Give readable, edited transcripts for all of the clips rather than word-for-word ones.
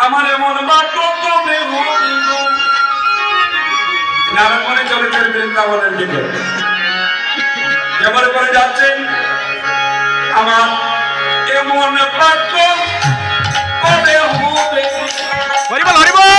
আমার এমন বাক্য কবে হইল নারায়ণে চলেছেন বৃন্দাবনের দিকে যেমন করে যাচ্ছেন আমার এমন বাক্য কবে হবে হরিবল হরিবল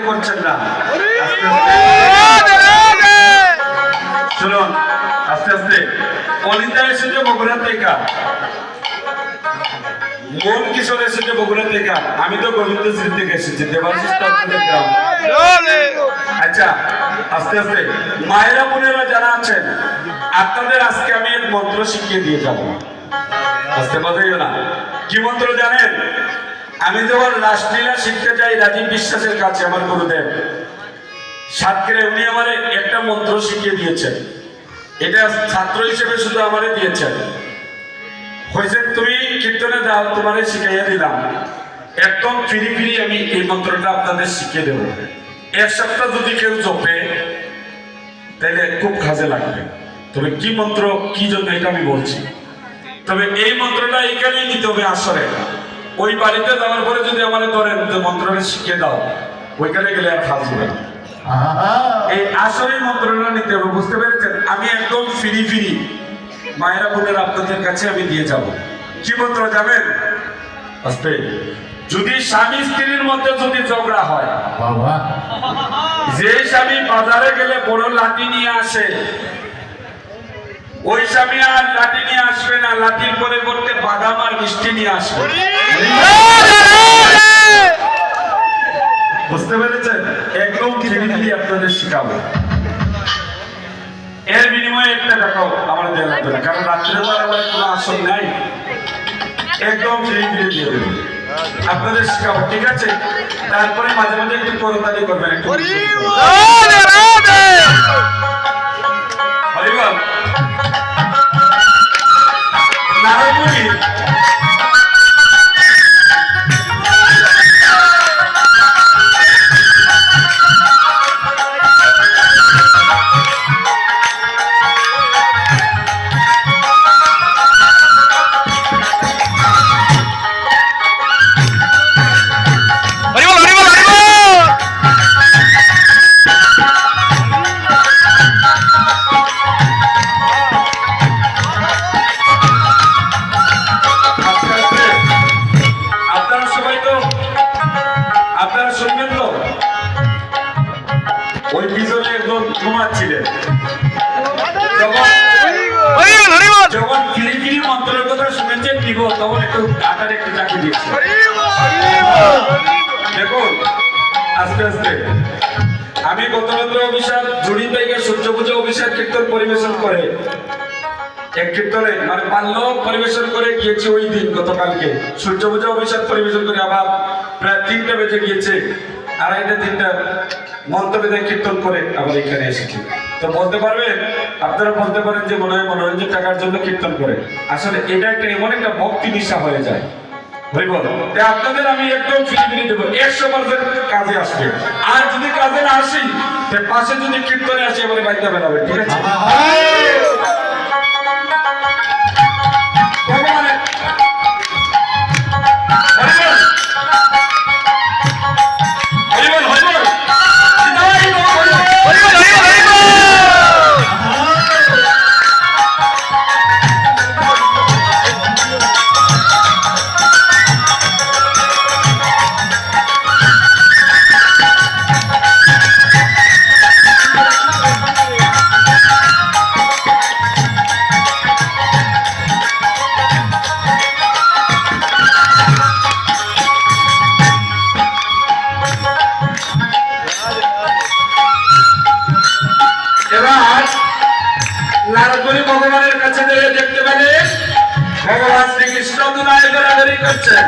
করছেন না শুনুন আস্তে আস্তে অনিতা এসেছে বগুড়া থেকে মন কিশোর এসেছে বগুড়া থেকে আমি তো গোবিন্দশ্রী থেকে এসেছি দেবাশিস গ্রাম আচ্ছা আস্তে আস্তে মায়েরা বোনেরা যারা আছেন আপনাদের আজকে আমি এক মন্ত্র শিখিয়ে দিয়ে যাব আস্তে কথাইও না কি মন্ত্র জানেন আমি যখন রাসলীলা শিখতে যাই রাজীব বিশ্বাসের কাছে আমার গুরুদেব সাতক্ষীরায় উনি আমার একটা মন্ত্র শিখিয়ে দিয়েছেন এটা ছাত্র হিসেবে শুধু আমারে দিয়েছেন হয়েছে তুমি কীর্তনে দাও তোমারে শিখাইয়া দিলাম একদম ফিরি ফিরি আমি এই মন্ত্রটা আপনাদের শিখিয়ে দেব এক সপ্তাহ যদি কেউ জপে তাহলে খুব কাজে লাগবে তবে কি মন্ত্র কি জন্য এটা আমি বলছি তবে এই মন্ত্রটা এখানেই নিতে হবে আসরে ওই বাড়িতে যাওয়ার পরে যদি আমাদের ধরেন যে মন্ত্রটা শিখিয়ে দাও ওইখানে গেলে আর কাজ হবে না এই আসরে মন্ত্রটা নিতে হবে বুঝতে পেরেছেন আমি একদম ফিরি ফিরি মায়েরা বোনের আপনাদের কাছে আমি দিয়ে যাব কি মন্ত্র যাবেন আস্তে যদি স্বামী স্ত্রীর মধ্যে যদি ঝগড়া হয় যে স্বামী বাজারে গেলে বড় লাঠি নিয়ে আসে ওই স্বামী আর লাঠি নিয়ে আসবে না লাঠির পরিবর্তে বাদাম আর মিষ্টি নিয়ে আসবে বুঝতে পেরেছেন একদম ফিরি আপনাদের শিখাবো এর বিনিময়ে একটা টাকাও আমার দেওয়া লাগবে না কারণ রাত্রেবেলা কোনো আসন নাই একদম ফিরি দিয়ে দেবে আপনাদের শিখাবো ঠিক আছে তারপরে মাঝে মাঝে একটু করতালি করবেন একটু হরিবল নারদমুনি ওই পিছনে একজন ঘুমাচ্ছিলেন যখন কিরিকিরি মন্ত্রের কথা শুনেছেন দিব তখন একটু কাটার একটু চাকরি দিচ্ছে দেখুন আস্তে আস্তে আমি গতরাত্র অভিষেক জুড়ি থেকে সূর্য পূজা অভিষেক কীর্তন পরিবেশন করে এক কীর্তনে মানে পাল্য পরিবেশন করে গিয়েছি ওই দিন গতকালকে সূর্য পূজা অভিষেক পরিবেশন করে আবার প্রায় 3টা বেজে গিয়েছে 2:30-3টা মন্ত্রবেদে কীর্তন করে আবার এখানে এসেছি তো বলতে পারবেন আপনারা বলতে পারেন যে মনে হয় মনোরঞ্জন টাকার জন্য কীর্তন করে আসলে এটা একটা এমন একটা ভক্তি নিশা হয়ে যায় আপনাদের আমি একদম ফিরিয়ে দেবো 100% কাজে আসবে আর যদি কাজে না আসি পাশে যদি কীর্তনে আসে এবারে বাইতে বেরাবে ঠিক আছে নারদমুনি ভগবানের কাছে দেখতে পেলে ভগবান শ্রীকৃষ্ণ দুনায় গড়াগড়ি করছেন